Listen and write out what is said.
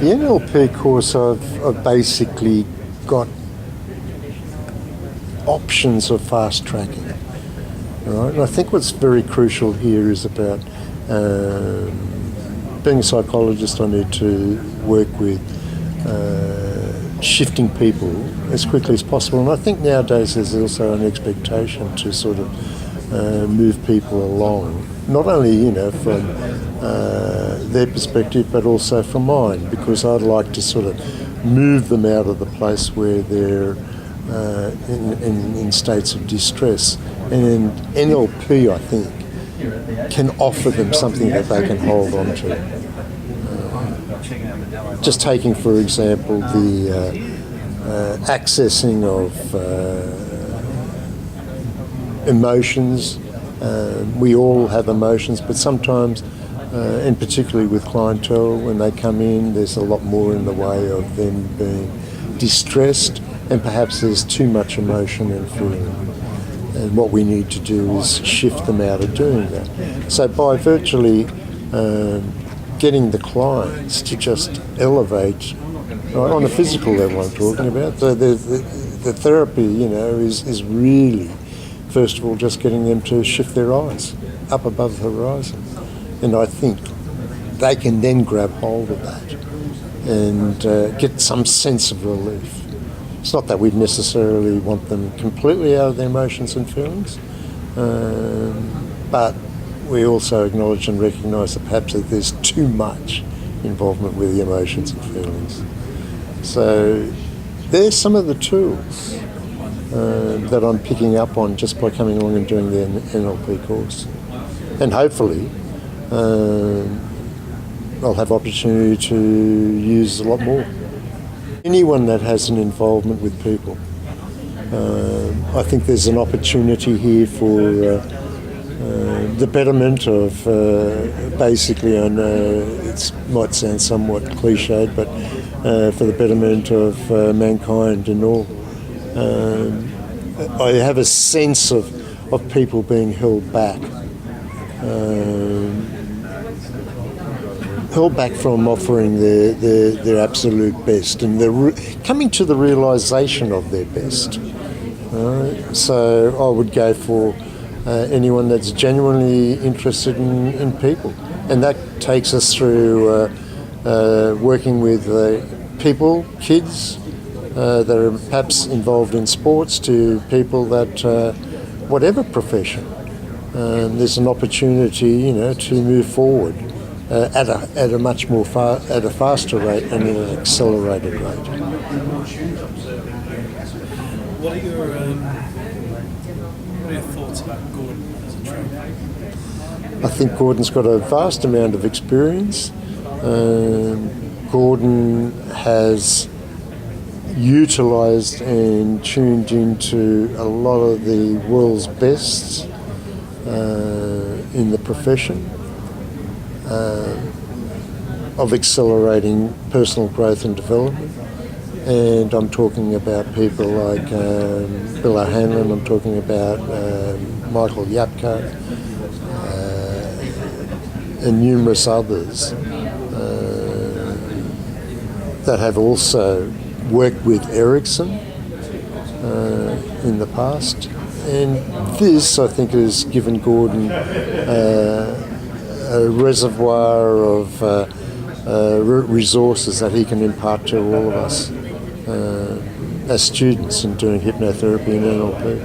The NLP course, I've basically got options of fast tracking, right? And I think what's very crucial here is about being a psychologist. I need to work with shifting people as quickly as possible, and I think nowadays there's also an expectation to sort of move people along, not only from their perspective but also from mine, because I'd like to sort of move them out of the place where they're in states of distress. And NLP, I think, can offer them something that they can hold on to. Just taking, for example, the accessing of emotions. We all have emotions, but sometimes, and particularly with clientele, when they come in, there's a lot more in the way of them being distressed, and perhaps there's too much emotion and feeling. And what we need to do is shift them out of doing that. So by virtually getting the clients to just elevate, right, on a physical level I'm talking about, the therapy, is really, first of all, just getting them to shift their eyes up above the horizon. And I think they can then grab hold of that and get some sense of relief. It's not that we necessarily want them completely out of their emotions and feelings, but we also acknowledge and recognise that perhaps that there's too much involvement with the emotions and feelings. So there's some of the tools that I'm picking up on just by coming along and doing the NLP course. And hopefully I'll have opportunity to use a lot more. Anyone that has an involvement with people, I think there's an opportunity here for the betterment of, basically, I know it might sound somewhat cliched, but for the betterment of mankind and all. I have a sense of people being held back from offering their absolute best, and they're coming to the realisation of their best. So I would go for anyone that's genuinely interested in people, and that takes us through working with people, kids that are perhaps involved in sports, to people that whatever profession. There's an opportunity, to move forward at a much more at a faster rate and at an accelerated rate. What are your thoughts about Gordon as a trainer? I think Gordon's got a vast amount of experience. Gordon has utilised and tuned into a lot of the world's best in the profession of accelerating personal growth and development. And I'm talking about people like Bill O'Hanlon, I'm talking about Michael Yapko, and numerous others that have also worked with Ericsson in the past. And this, I think, has given Gordon a reservoir of resources that he can impart to all of us as students in doing hypnotherapy and NLP.